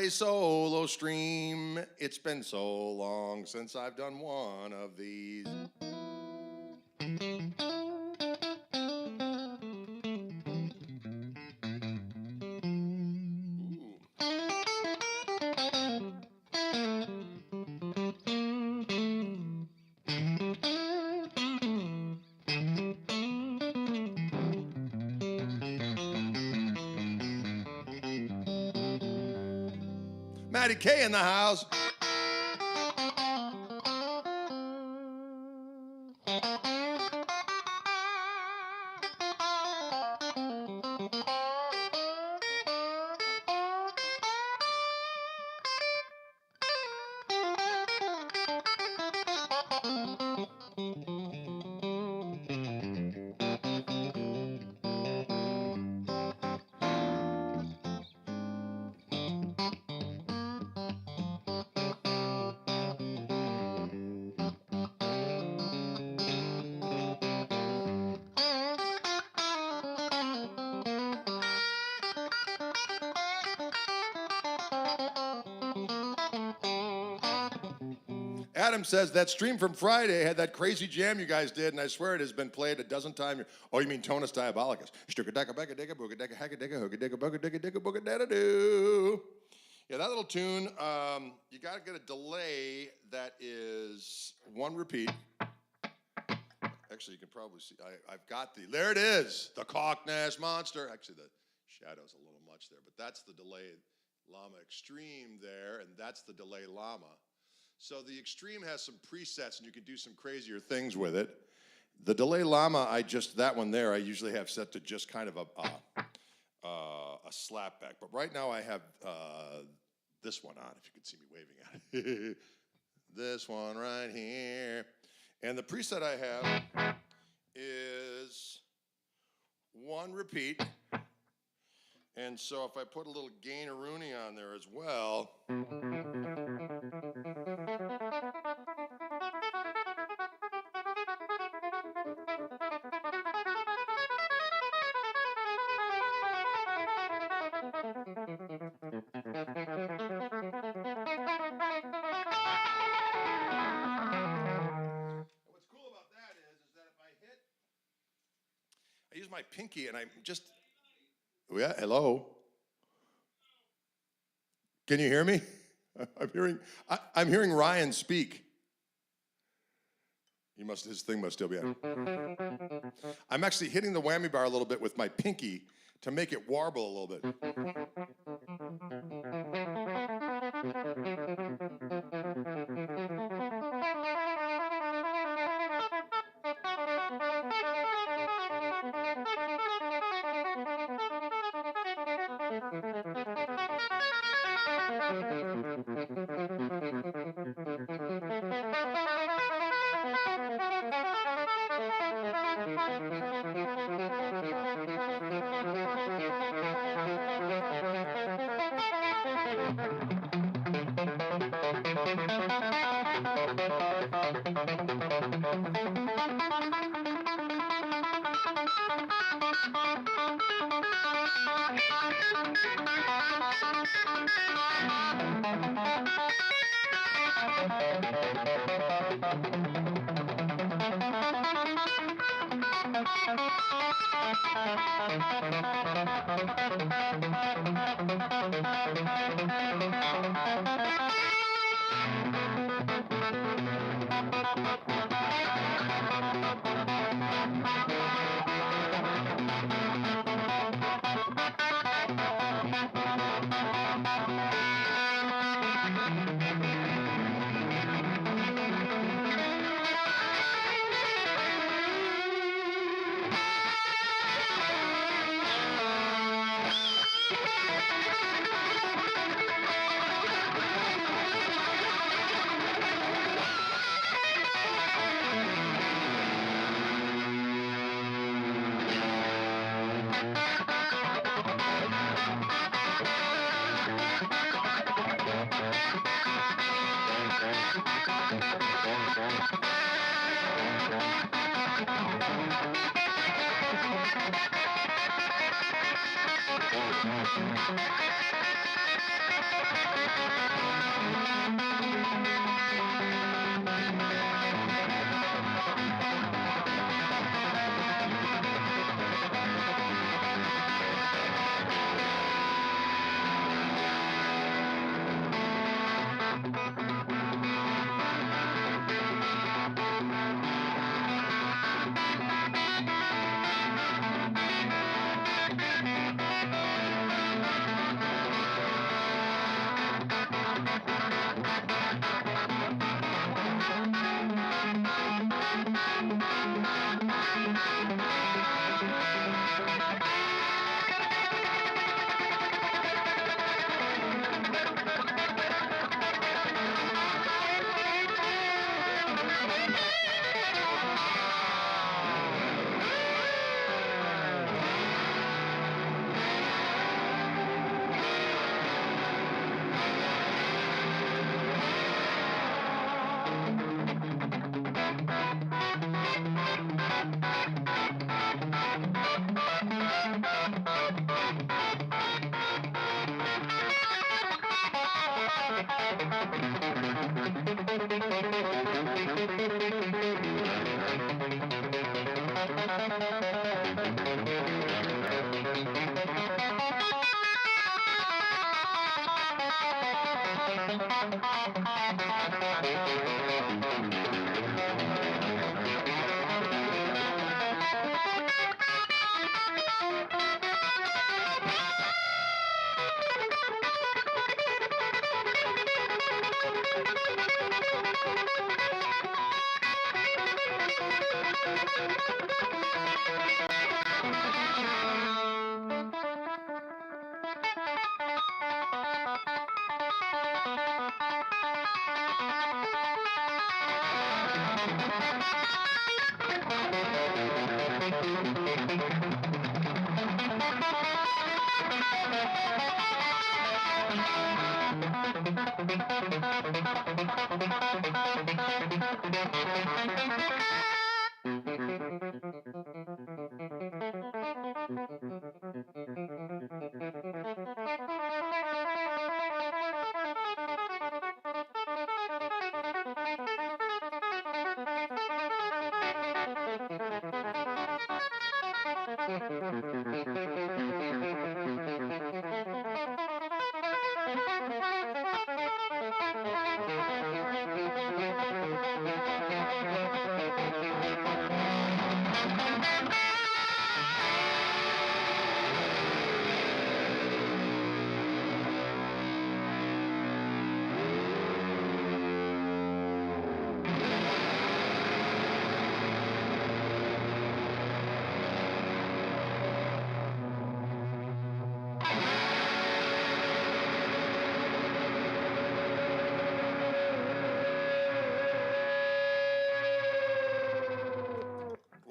a solo stream. It's been so long since I've done one of these. Matty K in the house. Adam says that stream from Friday had that crazy jam you guys did, and I swear it has been played a dozen times. Oh, you mean Tonus Diabolicus? Yeah, that little tune, you got to get a delay that is one repeat. Actually, you can probably see, I've got there it is, the Koch monster. Actually, the shadow's a little much there, but that's the delay llama extreme there, and that's the delay llama. So the extreme has some presets, and you can do some crazier things with it. The delay llama, that one there, I usually have set to just kind of a slapback. But right now I have this one on, if you can see me waving at it. This one right here. And the preset I have is one repeat. And so if I put a little gain-a-rooney on there as well, I use my pinky and yeah, hello. Can you hear me? I'm hearing Ryan speak. His thing must still be on. I'm actually hitting the whammy bar a little bit with my pinky to make it warble a little bit.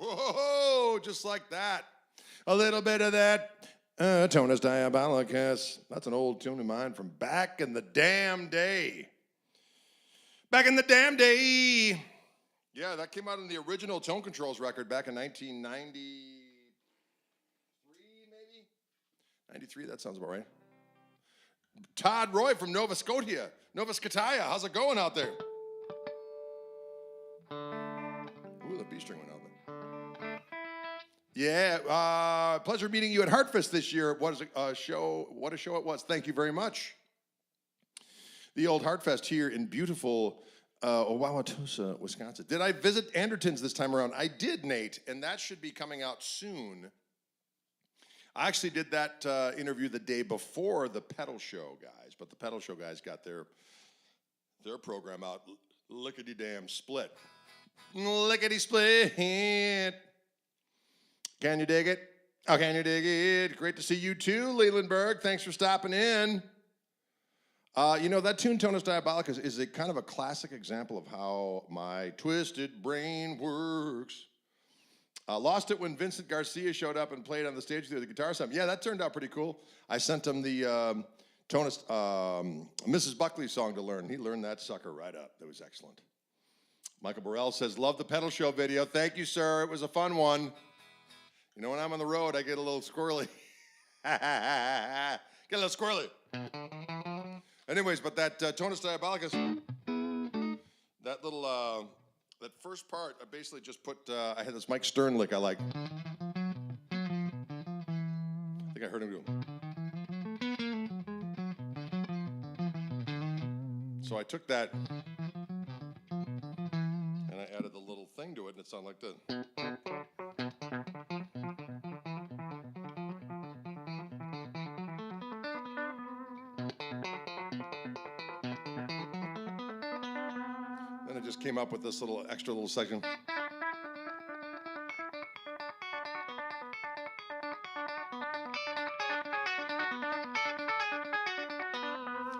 Whoa, just like that. A little bit of that Tonus Diabolicus. That's an old tune of mine from back in the damn day. Back in the damn day. Yeah, that came out in the original Tone Controls record back in 1993, maybe? 93, that sounds about right. Todd Roy from Nova Scotia. How's it going out there? Ooh, the B string went out there. Yeah, pleasure meeting you at Heartfest this year. What a show it was. Thank you very much. The old Heartfest here in beautiful Wauwatosa, Wisconsin. Did I visit Anderton's this time around? I did, Nate, and that should be coming out soon. I actually did that interview the day before the Pedal Show guys, but the Pedal Show guys got their program out. Lickety-damn split. Lickety-split. Can you dig it? Oh, can you dig it? Great to see you too, Lelandberg. Thanks for stopping in. You know, that tune, Tonus Diabolicus, is a kind of a classic example of how my twisted brain works. Lost it when Vincent Garcia showed up and played on the stage with the guitar some. Yeah, that turned out pretty cool. I sent him the Tonus, Mrs. Buckley song to learn. He learned that sucker right up. That was excellent. Michael Burrell says, love the Pedal Show video. Thank you, sir. It was a fun one. You know, when I'm on the road, I get a little squirrely. Get a little squirrely. Anyways, but that Tonus Diabolicus, that little, that first part, I basically just put, I had this Mike Stern lick I like. I think I heard him do. So I took that, and I added the little thing to it, and it sounded like this. Then it just came up with this little extra little section.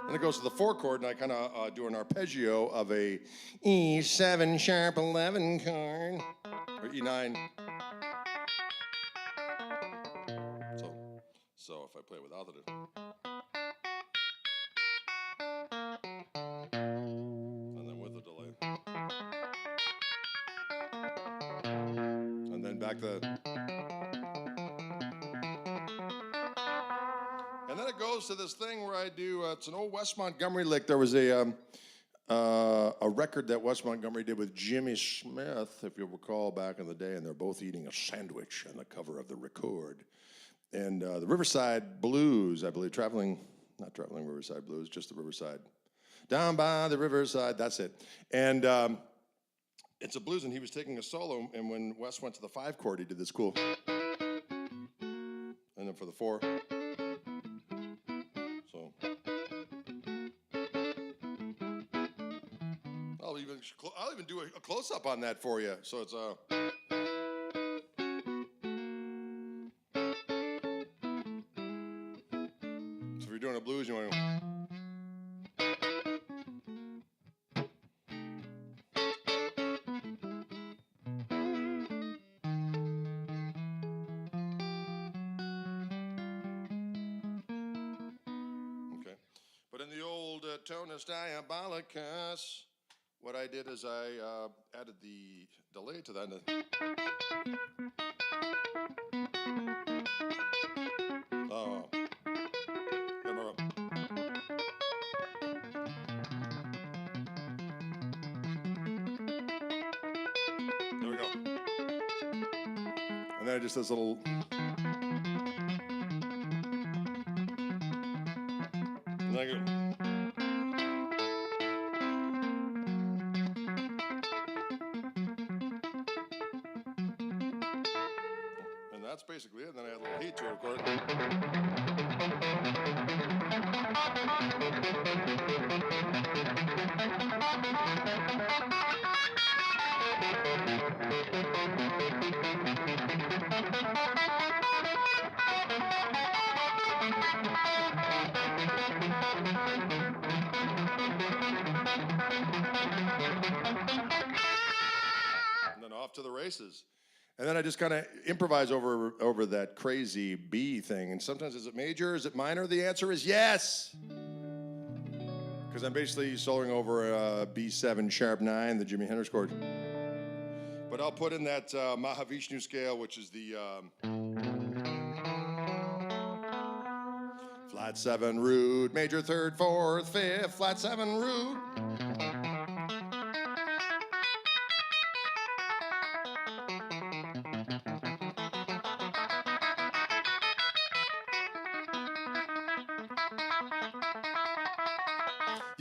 And it goes to the 4 chord, and I kind of do an arpeggio of a E7 sharp 11 chord, or E9. So if I play without it. And then with the delay. And then back the. And then it goes ourselves to this thing where I do, it's an old Wes Montgomery lick. There was a record that Wes Montgomery did with Jimmy Smith, if you'll recall back in the day, and they're both eating a sandwich on the cover of the record. And the Riverside Blues, I believe, not Traveling Riverside Blues, just the Riverside. Down by the Riverside, that's it. And it's a blues, and he was taking a solo, and when Wes went to the 5 chord, he did this cool. And then for the 4. So. I'll even do a close-up on that for you. So it's So if you're doing a blues, you want to. But in the old Tonus Diabolicus, what I did is I added the delay to that. There we go. And then I just this little. And then I go. And that's basically it. And then I add a little heat to it, of course. And then off to the races. And then I just kind of improvise over that crazy B thing. And sometimes, is it major? Is it minor? The answer is yes. Because I'm basically soloing over a B7 sharp 9, the Jimi Hendrix chord. But I'll put in that Mahavishnu scale, which is the flat 7 root, major 3rd, 4th, 5th, flat 7 root.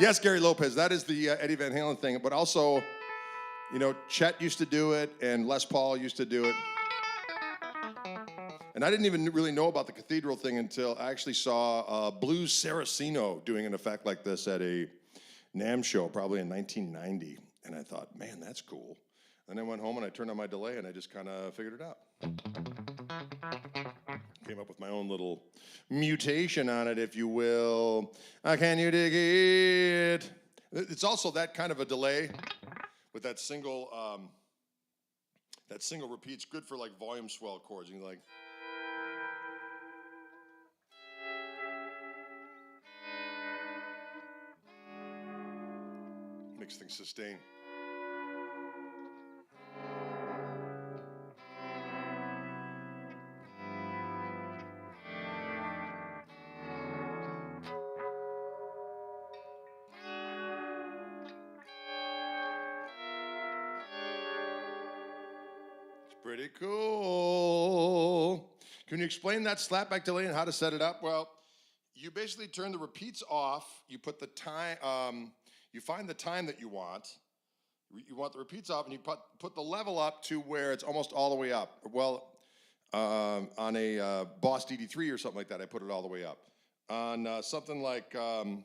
Yes, Gary Lopez, that is the Eddie Van Halen thing. But also, you know, Chet used to do it, and Les Paul used to do it. And I didn't even really know about the cathedral thing until I actually saw Blues Saraceno doing an effect like this at a NAMM show, probably in 1990. And I thought, man, that's cool. And I went home and I turned on my delay and I just kind of figured it out. Came up with my own little mutation on it, if you will. Can you dig it? It's also that kind of a delay with that single repeat's good for like volume swell chords. You like. Makes things sustain. Pretty cool. Can you explain that slapback delay and how to set it up? Well, you basically turn the repeats off. You put the time, you find the time that you want. You want the repeats off, and you put the level up to where it's almost all the way up. Well, on a Boss DD3 or something like that, I put it all the way up. On something like on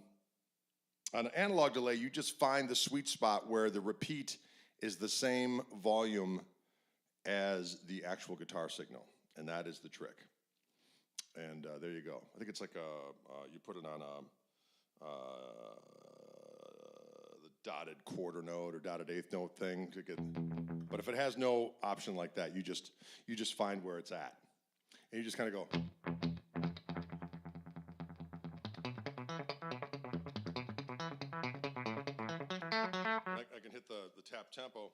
an analog delay, you just find the sweet spot where the repeat is the same volume as the actual guitar signal, and that is the trick. And there you go. I think it's like you put it on the dotted quarter note or dotted eighth note thing to get. But if it has no option like that, you just find where it's at, and you just kind of go. I can hit the tap tempo.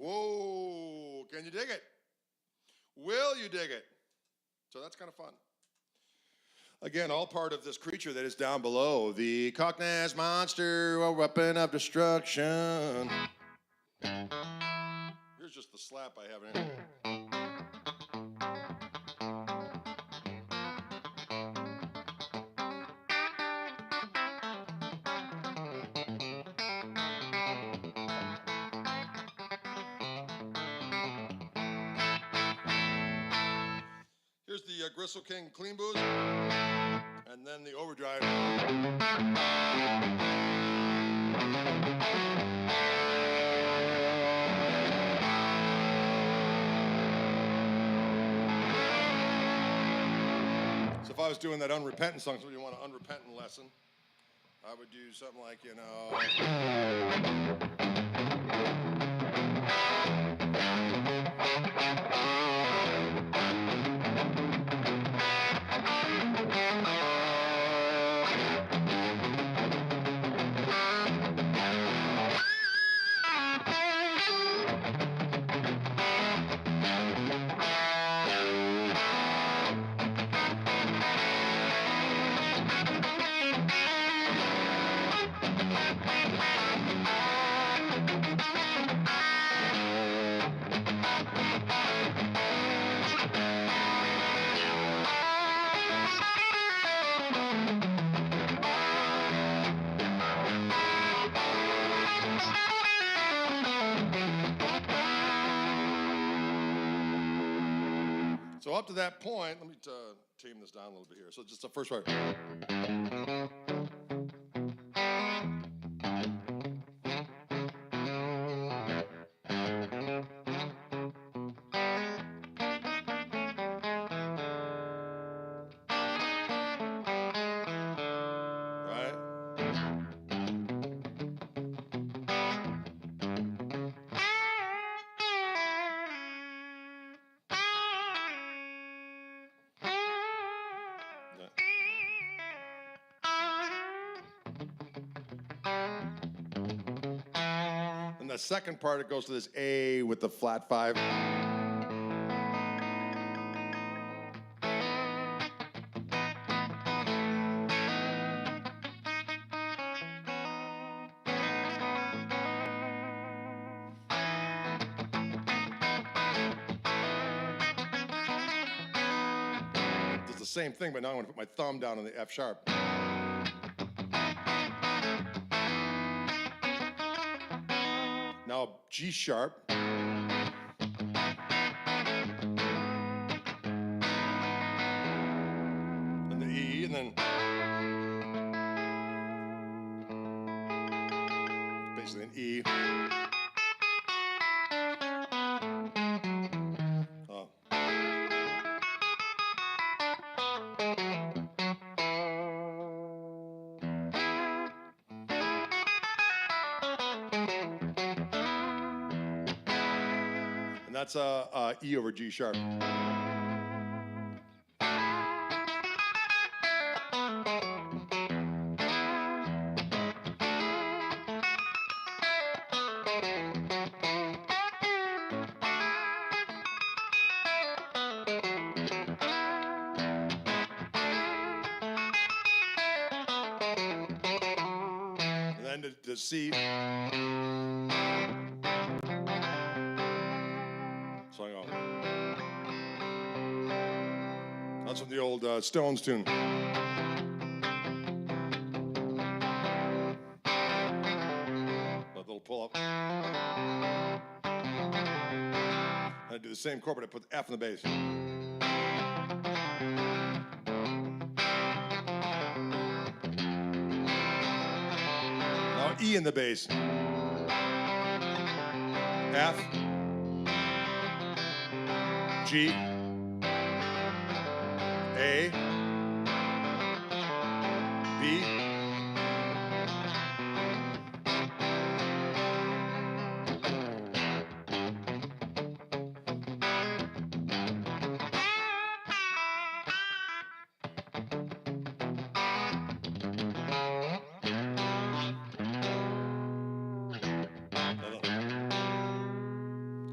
Whoa, can you dig it? Will you dig it? So that's kind of fun. Again, all part of this creature that is down below. The Koch monster, a weapon of destruction. Here's just the slap I have in it. Here's the Gristle King clean boost, and then the overdrive. So if I was doing that unrepentant song, so you want an unrepentant lesson, I would do something like, you know. So up to that point, let me tame this down a little bit here. So just the first part. And the second part, it goes to this A with the flat 5. It's the same thing, but now I'm going to put my thumb down on the F sharp. Now G sharp. And the E, and then basically an E. And that's E over G sharp. And then to C. So I go. That's from the old Stones tune. That little pull up. same chord, but I put F in the bass. Now E in the bass. F, G, A, B,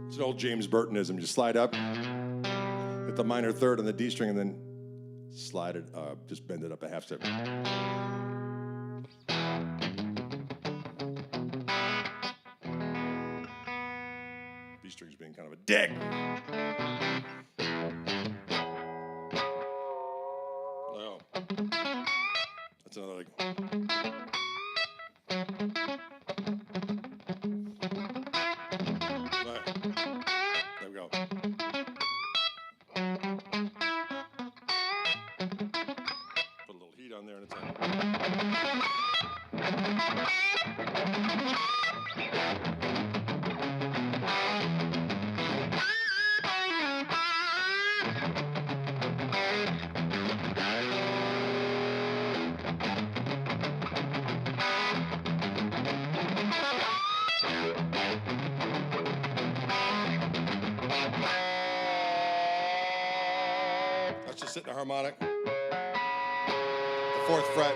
it's an old James Burtonism. You slide up, hit the minor third on the D string, and then slide it, just bend it up a half step. B string's being kind of a dick. Oh. That's another like. There we go. Put a little heat on there and it's on. Let's just sit in a harmonic. The 4th fret.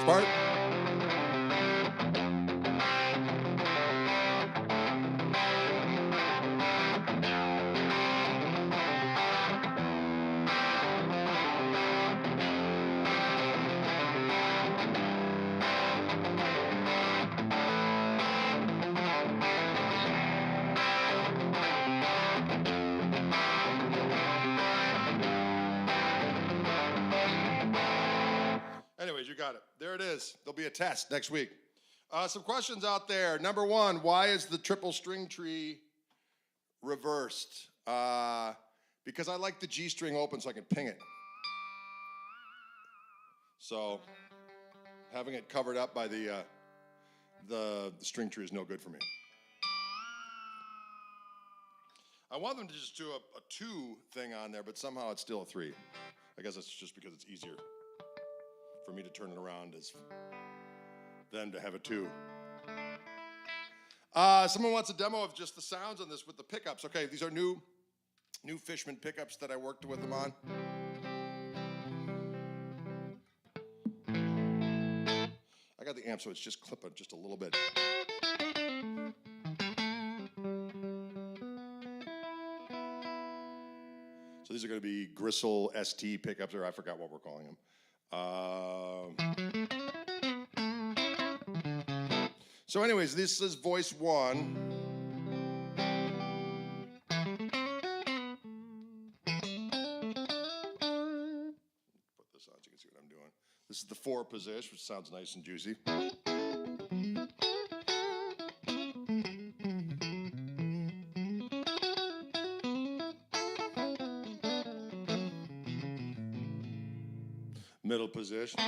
Part. Anyways, you got it. There it is. There'll be a test next week. Some questions out there. Number 1, why is the triple string tree reversed? Because I like the G string open so I can ping it. So having it covered up by the string tree is no good for me. I want them to just do a 2 thing on there, but somehow it's still a 3. I guess it's just because it's easier for me to turn it around than to have a 2. Someone wants a demo of just the sounds on this with the pickups. Okay, these are new Fishman pickups that I worked with them on. I got the amp, so it's just clipping just a little bit. So these are going to be Gristle ST pickups, or I forgot what we're calling them. So anyways, this is voice 1. Put this on so you can see what I'm doing. This is the 4 position, which sounds nice and juicy. Middle position.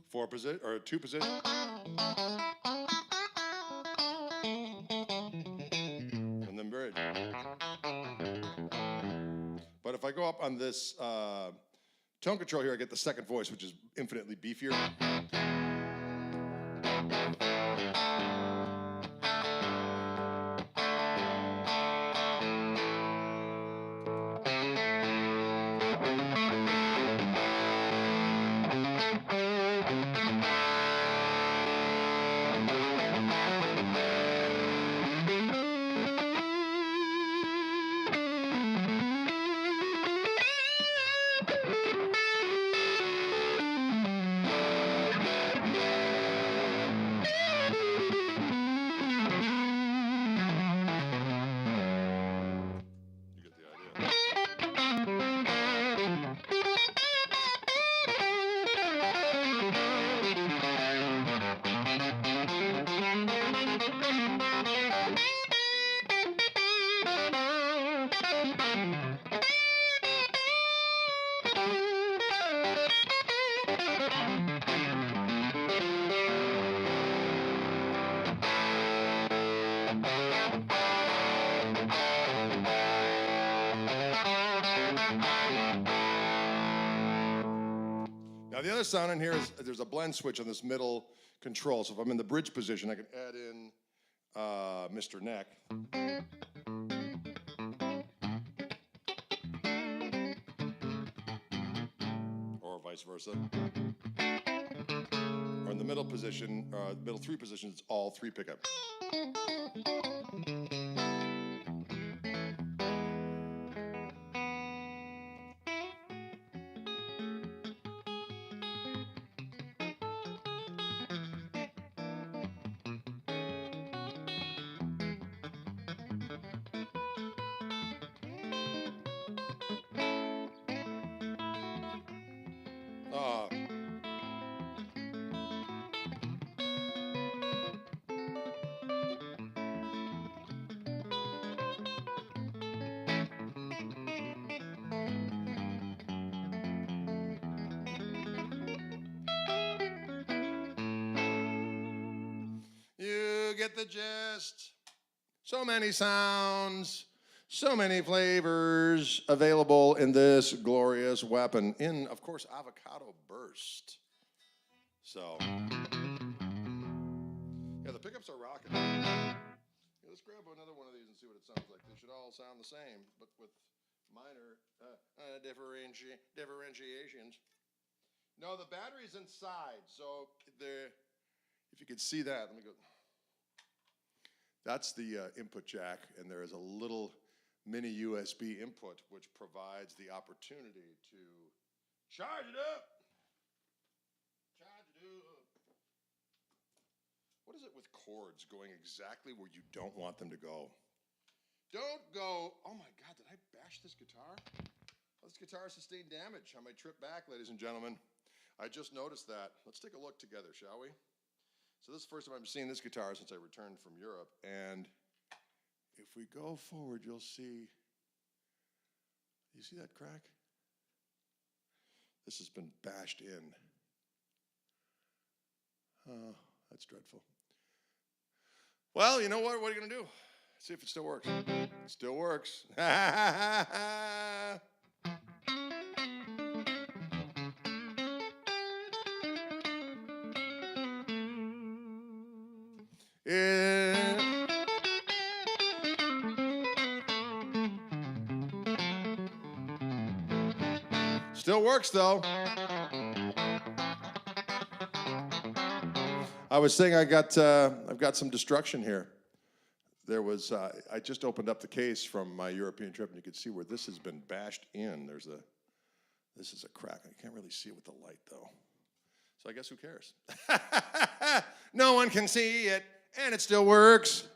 Four position or 2 position. And then bridge. But if I go up on this tone control here, I get the second voice, which is infinitely beefier. Now the other sound in here is there's a blend switch on this middle control. So if I'm in the bridge position, I can add in Mr. Neck. Or vice versa. Or in the middle position, middle three positions, it's all three pickups. You get the gist. So many sounds, so many flavors available in this glorious weapon in, of course, avocado burst. So, yeah, the pickups are rocking. Yeah, let's grab another one of these and see what it sounds like. They should all sound the same, but with minor differentiations. No, the battery's inside, so if you could see that, let me go. That's the input jack, and there is a little mini USB input which provides the opportunity to charge it up. Charge it up. What is it with chords going exactly where you don't want them to go? Don't go, oh my God, did I bash this guitar? Oh, this guitar sustained damage on my trip back, ladies and gentlemen. I just noticed that. Let's take a look together, shall we? So this is the first time I'm seeing this guitar since I returned from Europe, and if we go forward, you'll see, you see that crack? This has been bashed in. Oh, that's dreadful. Well, you know what? What are you going to do? See if it still works. It still works. Still works though. I was saying I've got some destruction here. There was I just opened up the case from my European trip, and you can see where this has been bashed in. This is a crack. I can't really see it with the light though. So I guess who cares? No one can see it, and it still works.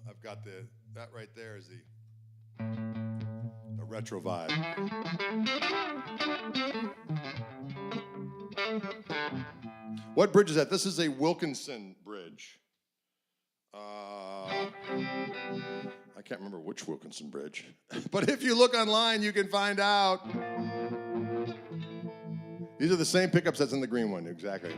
I've got that right there is the retro vibe. What bridge is that? This is a Wilkinson bridge. I can't remember which Wilkinson bridge, but if you look online, you can find out. These are the same pickups that's in the green one, exactly.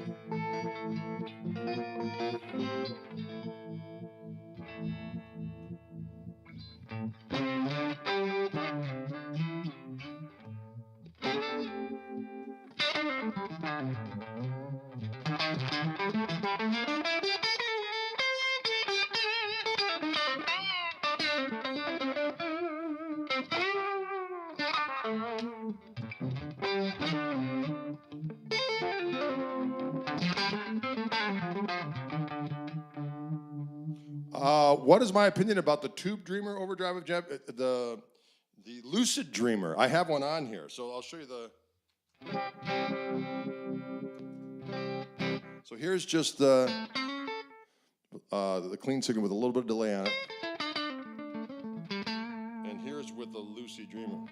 What is my opinion about the Tube Dreamer overdrive of the Lucid Dreamer? I have one on here, so I'll show you the. So here's just the clean signal with a little bit of delay on it, and here's with the Lucid Dreamer.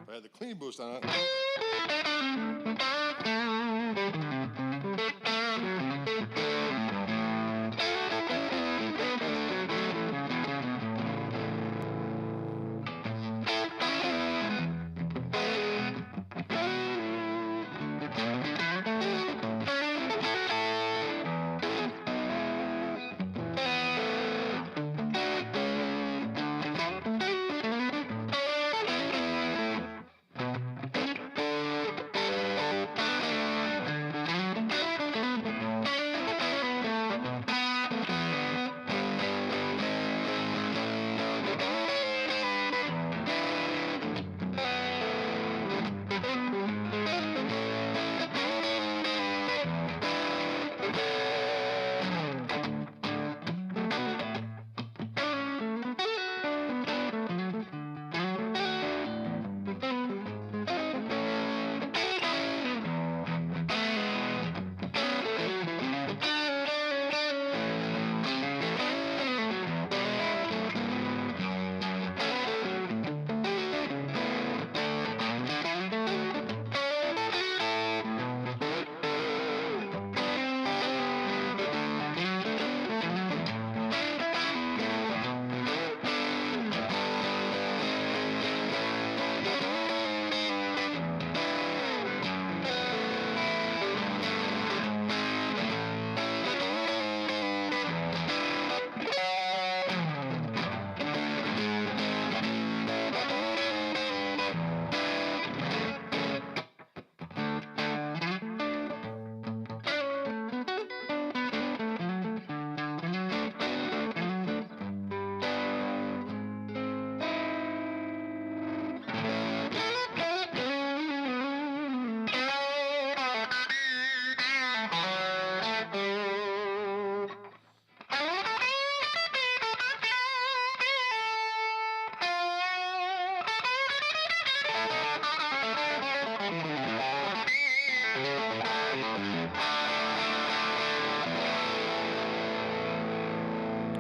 If I had the clean clean boost on it.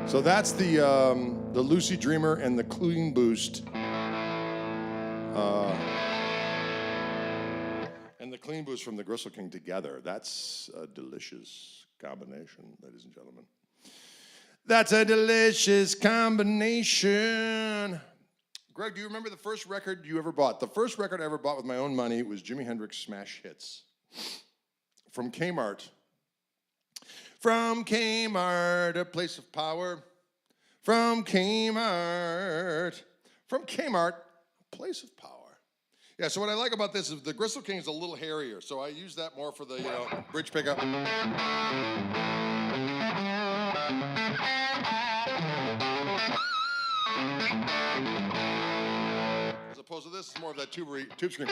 So that's the Lucy Dreamer and the Clean Boost. And the Clean Boost from the Gristle King together. That's a delicious combination, ladies and gentlemen. That's a delicious combination. Greg, do you remember the first record you ever bought? The first record I ever bought with my own money was Jimi Hendrix Smash Hits from Kmart. From Kmart, a place of power. From Kmart, a place of power. Yeah, so what I like about this is the Gristle King is a little hairier, so I use that more for the bridge pickup. As opposed to this, it's more of that tube scream.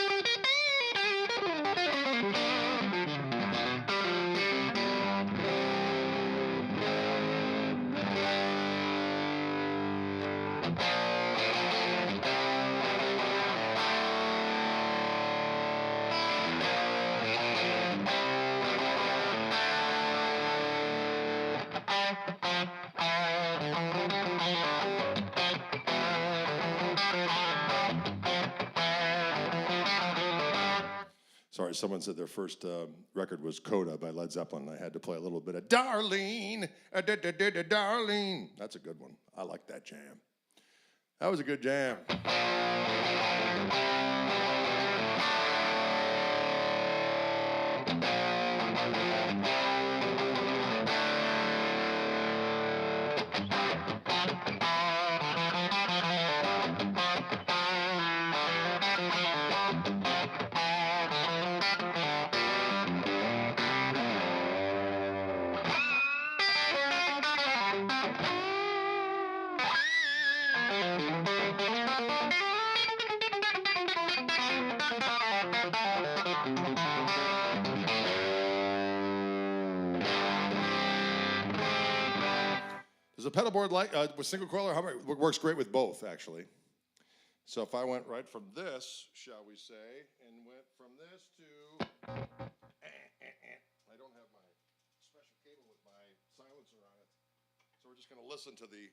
Sorry, someone said their first record was Coda by Led Zeppelin. I had to play a little bit of Darlene, Darlene. That's a good one. I like that jam. That was a good jam. Does a pedal board like with single coil or it works great with both actually. So if I went right from this, shall we say, and went from this to, I don't have my special cable with my silencer on it, so we're just going to listen to the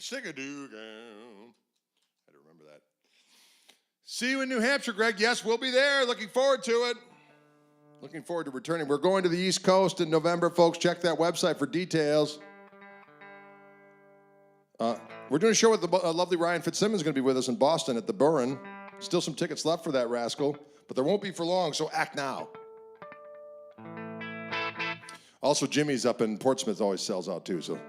Sing-a-doo-gown. I had to remember that. See you in New Hampshire, Greg. Yes, we'll be there. Looking forward to it. Looking forward to returning. We're going to the East Coast in November, folks. Check that website for details. We're doing a show with the lovely Ryan Fitzsimmons going to be with us in Boston at the Burton. Still some tickets left for that rascal, but there won't be for long, so act now. Also, Jimmy's up in Portsmouth always sells out too, so.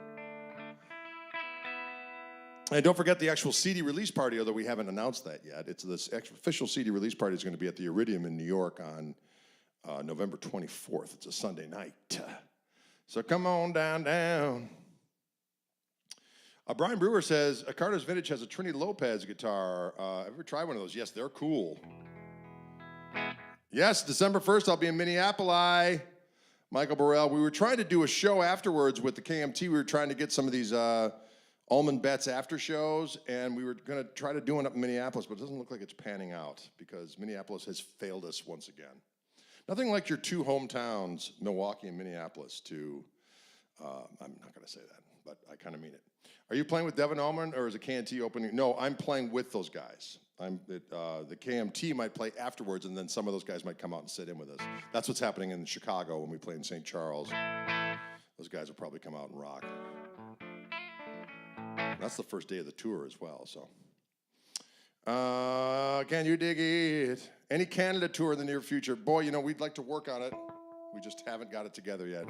And don't forget the actual CD release party, although we haven't announced that yet. It's this official CD release party is going to be at the Iridium in New York on November 24th. It's a Sunday night. So come on down. Brian Brewer says, Carter's Vintage has a Trini Lopez guitar. Ever tried one of those? Yes, they're cool. Yes, December 1st, I'll be in Minneapolis. Michael Burrell, we were trying to do a show afterwards with the KMT. We were trying to get some of these Allman Betts after shows, and we were going to try to do one up in Minneapolis, but it doesn't look like it's panning out because Minneapolis has failed us once again. Nothing like your two hometowns, Milwaukee and Minneapolis, to, I'm not going to say that, but I kind of mean it. Are you playing with Devin Allman, or is it KMT opening? No, I'm playing with those guys. The KMT might play afterwards, and then some of those guys might come out and sit in with us. That's what's happening in Chicago when we play in St. Charles. Those guys will probably come out and rock. That's the first day of the tour as well, so. Can you dig it? Any Canada tour in the near future? Boy, you know, we'd like to work on it. We just haven't got it together yet.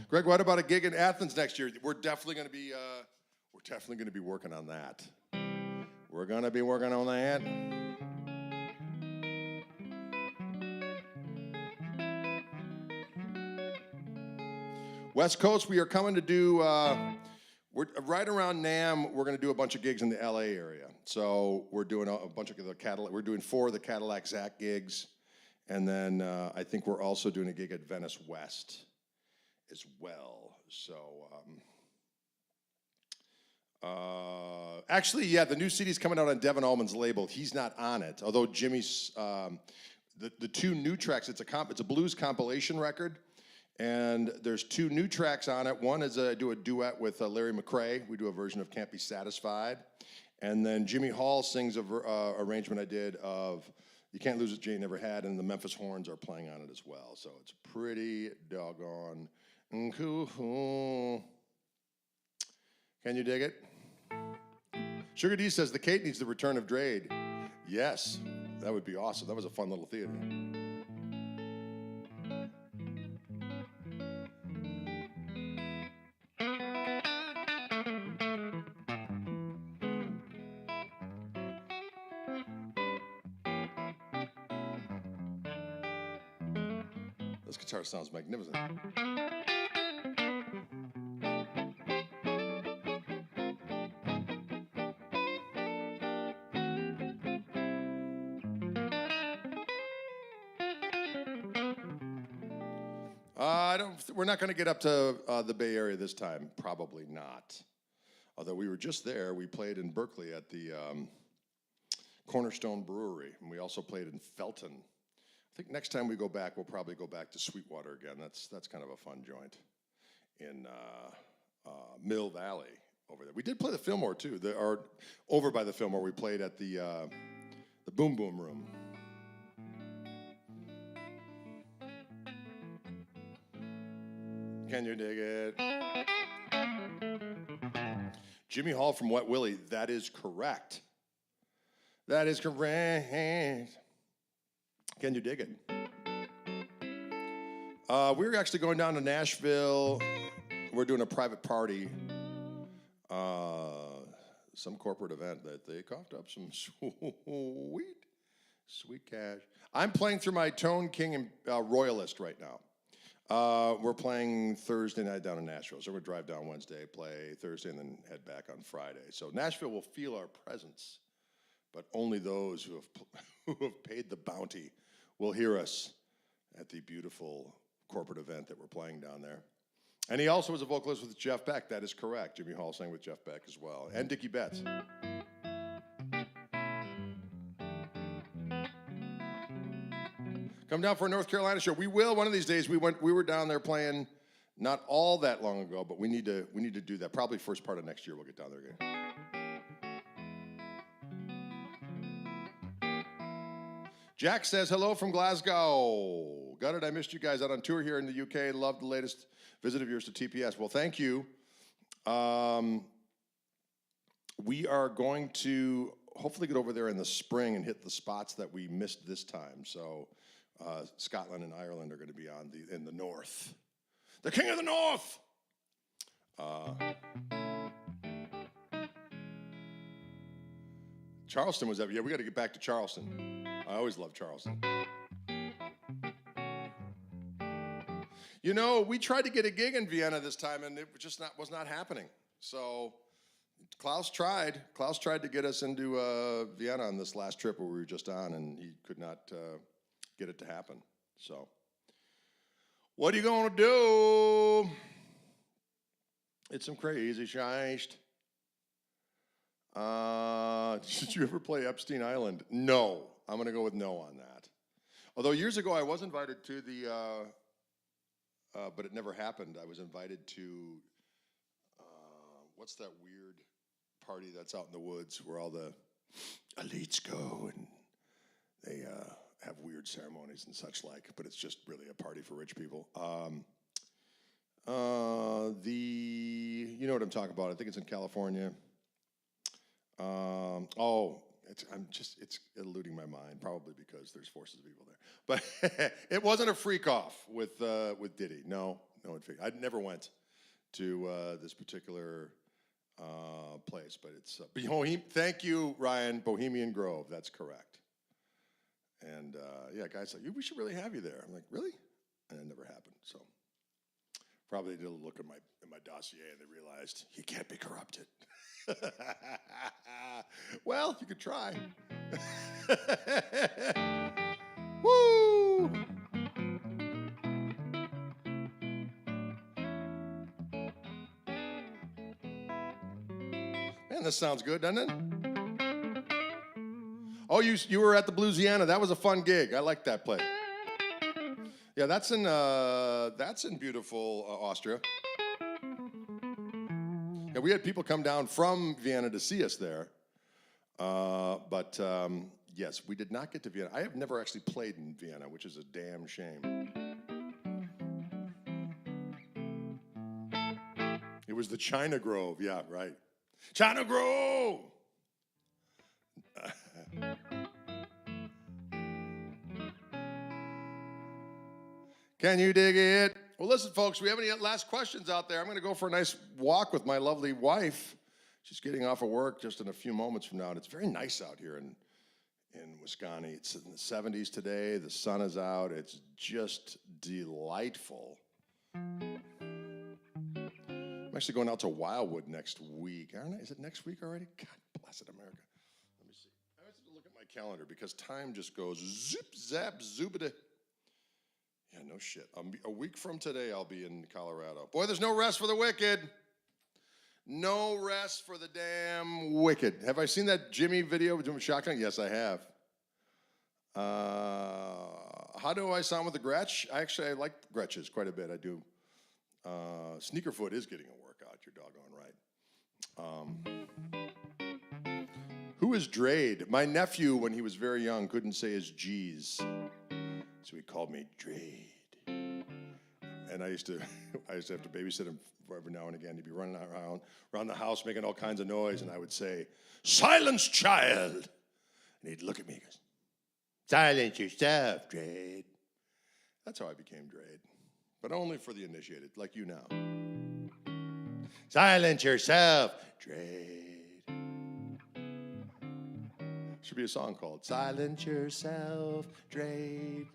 Greg, what about a gig in Athens next year? We're definitely going to be working on that. We're going to be working on that. West Coast, we are coming to do, we're right around NAMM, we're going to do a bunch of gigs in the LA area. So we're doing a bunch of the Cadillac, we're doing 4 of the Cadillac Zac gigs. And then I think we're also doing a gig at Venice West as well. So, actually, yeah, the new CD's coming out on Devin Allman's label. He's not on it, although Jimmy's, the 2 new tracks, it's a blues compilation record. And there's 2 new tracks on it. One is I do a duet with Larry McCrae. We do a version of Can't Be Satisfied. And then Jimmy Hall sings a arrangement I did of You Can't Lose What Jane Never Had, and the Memphis Horns are playing on it as well. So it's pretty doggone cool. Can you dig it? Sugar D says the Kate needs the return of Drade. Yes, that would be awesome. That was a fun little theater. This guitar sounds magnificent. We're not going to get up to the Bay Area this time. Probably not. Although we were just there. We played in Berkeley at the Cornerstone Brewery, and we also played in Felton. I think next time we go back, we'll probably go back to Sweetwater again. That's kind of a fun joint in Mill Valley over there. We did play the Fillmore too. Over by the Fillmore, we played at the Boom Boom Room. Can you dig it? Jimmy Hall from Wet Willie. That is correct. That is correct. Can you dig it? We're actually going down to Nashville. We're doing a private party. Some corporate event that they coughed up some sweet cash. I'm playing through my Tone King and Royalist right now. We're playing Thursday night down in Nashville. So we're going to drive down Wednesday, play Thursday, and then head back on Friday. So Nashville will feel our presence, but only those who have paid the bounty will hear us at the beautiful corporate event that we're playing down there. And he also was a vocalist with Jeff Beck. That is correct. Jimmy Hall sang with Jeff Beck as well. And Dickie Betts. Come down for a North Carolina show. We will one of these days. We were down there playing not all that long ago, but we need to do that. Probably first part of next year we'll get down there again. Jack says hello from Glasgow. Got it. I missed you guys out on tour here in the UK. Loved the latest visit of yours to TPS. Well, thank you. We are going to hopefully get over there in the spring and hit the spots that we missed this time. So Scotland and Ireland are going to be in the north. The King of the North! Charleston was yeah, we got to get back to Charleston. I always love Charleston. You know, we tried to get a gig in Vienna this time, and it just was not happening. So Klaus tried to get us into Vienna on this last trip where we were just on, and he could not get it to happen. So what are you going to do? It's some crazy shite. Did you ever play Epstein Island? No. I'm going to go with no on that. Although years ago I was invited to the, but it never happened. I was invited to, what's that weird party that's out in the woods where all the elites go and they have weird ceremonies and such like, but it's just really a party for rich people. You know what I'm talking about. I think it's in California. It's eluding my mind, probably because there's forces of evil there. But it wasn't a freak off with Diddy. No, I never went to this particular place, but it's thank you, Ryan, Bohemian Grove. That's correct. And yeah, guys like, we should really have you there. I'm like, really? And it never happened. So probably did a look in my dossier and they realized you can't be corrupted. Well, you could try. Woo! Man, this sounds good, doesn't it? Oh, you were at the Bluesiana. That was a fun gig. I like that play. Yeah, that's in beautiful Austria. Yeah, we had people come down from Vienna to see us there. But yes, we did not get to Vienna. I have never actually played in Vienna, which is a damn shame. It was the China Grove. Yeah, right. China Grove! Can you dig it? Well, listen, folks, we have any last questions out there? I'm going to go for a nice walk with my lovely wife. She's getting off of work just in a few moments from now, and it's very nice out here in Wisconsin. It's in the 70s today. The sun is out. It's just delightful. I'm actually going out to Wildwood next week. Aren't I? Is it next week already? God bless it, America. Let me see. I have to look at my calendar because time just goes zip, zap, zoobada. Yeah, no shit. A week from today, I'll be in Colorado. Boy, there's no rest for the wicked. No rest for the damn wicked. Have I seen that Jimmy video with Shotgun? Yes, I have. How do I sound with the Gretsch? I like Gretches quite a bit. I do. Sneakerfoot is getting a workout. You're doggone right. Who is Drade? My nephew, when he was very young, couldn't say his G's. So he called me Drade. And I used to have to babysit him every now and again. He'd be running around the house making all kinds of noise, and I would say, "Silence, child!" And he'd look at me and goes, "Silence yourself, Drade." That's how I became Drade. But only for the initiated, like you now. Silence yourself, Drade. Should be a song called Silence Yourself, Drade.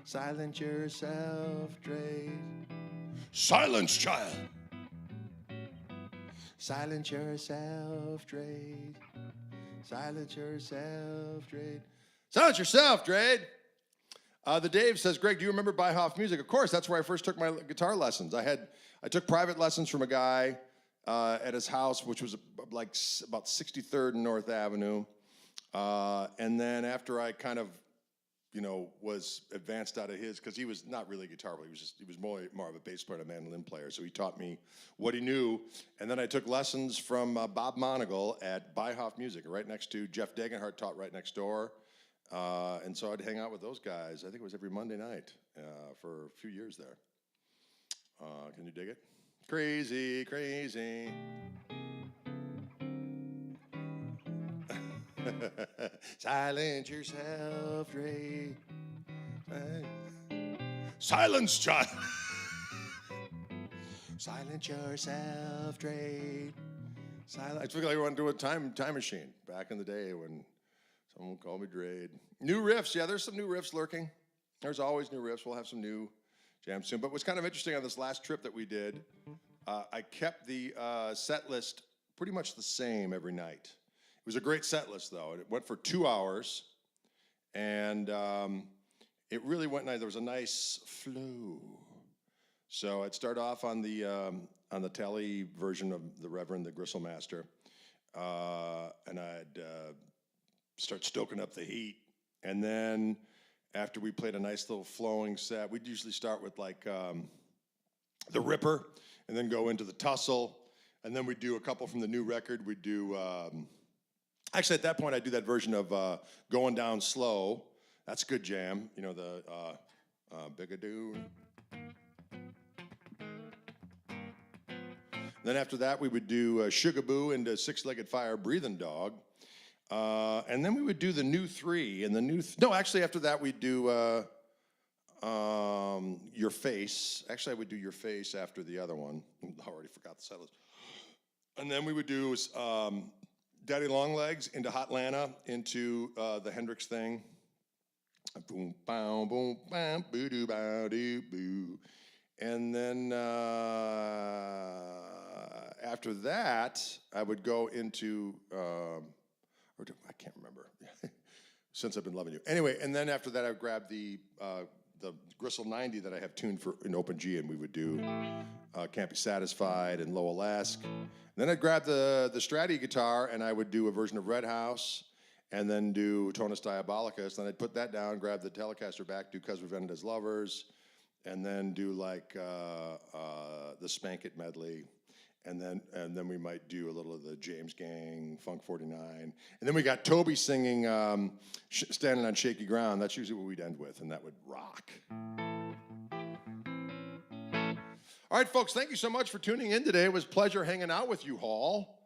Silence yourself, Drade. Silence, child. Silence yourself, Drade. Silence yourself, Drade. Silence yourself, Drade. The Dave says, Greg, do you remember Beihoff Music? Of course, that's where I first took my guitar lessons. I took private lessons from a guy at his house, which was like about 63rd and North Avenue. And then after I kind of was advanced out of his, because he was not really a guitar player. He was more of a bass player, a mandolin player. So he taught me what he knew. And then I took lessons from Bob Monagle at Beihoff Music, right next to Jeff Degenhardt, taught right next door. And so I'd hang out with those guys. I think it was every Monday night for a few years there. Can you dig it? Crazy, crazy. Silence yourself, Dre. Silence, child. Silence yourself, Dre. Silence. I feel like I want to do a time machine back in the day when someone called me Dre. New riffs, yeah. There's some new riffs lurking. There's always new riffs. We'll have some new jams soon. But what's kind of interesting on this last trip that we did, I kept the set list pretty much the same every night. It was a great set list, though, and it went for 2 hours, and it really went nice. There was a nice flow. So I'd start off on the telly version of the Reverend, the Gristle Master, and I'd start stoking up the heat, and then after we played a nice little flowing set, we'd usually start with like the Ripper, and then go into the Tussle, and then we'd do a couple from the new record. We'd do... Actually, at that point, I do that version of Going Down Slow. That's a good jam. The Bigadoo. Then after that, we would do Shugaboo into Six-Legged Fire, Breathing Dog. And then we would do the new three. And the new... no, actually, after that, we'd do Your Face. Actually, I would do Your Face after the other one. I already forgot the set list. And then we would do... Daddy Longlegs into Hotlanta, into the Hendrix thing. Boom, boom, boom, bam, boo doo, bow doo, boo. And then after that, I would go into, I can't remember, since I've been loving you. Anyway, and then after that, I would grab the Gristle 90 that I have tuned for in Open G, and we would do Can't Be Satisfied and Lowell-esque. Then I'd grab the Stratty guitar, and I would do a version of Red House, and then do Tonus Diabolicus. Then I'd put that down, grab the Telecaster back, do 'Cause We've Ended as Lovers, and then do like the Spank It medley, and then we might do a little of the James Gang, Funk 49, and then we got Toby singing Standing on Shaky Ground. That's usually what we'd end with, and that would rock. All right, folks, thank you so much for tuning in today. It was a pleasure hanging out with you all.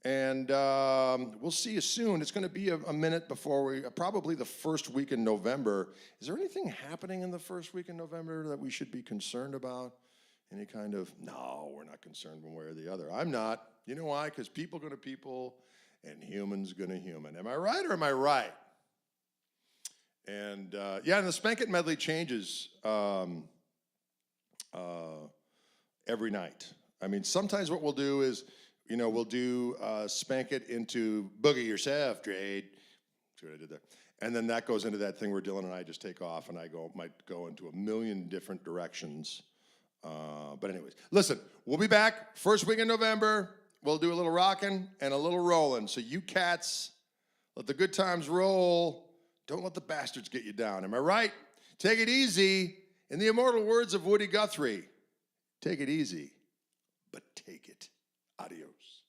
And we'll see you soon. It's going to be a minute before probably the first week in November. Is there anything happening in the first week in November that we should be concerned about? Any kind of, no, we're not concerned one way or the other. I'm not. You know why? Because people going to people and humans going to human. Am I right or am I right? And yeah, and the Spank It medley changes every night. I mean, sometimes what we'll do is, we'll do Spank It into Boogie Yourself, Drade. See what I did there? And then that goes into that thing where Dylan and I just take off, and I might go into a million different directions. But anyways, listen, we'll be back first week in November. We'll do a little rocking and a little rolling. So you cats, let the good times roll. Don't let the bastards get you down. Am I right? Take it easy. In the immortal words of Woody Guthrie, take it easy, but take it. Adios.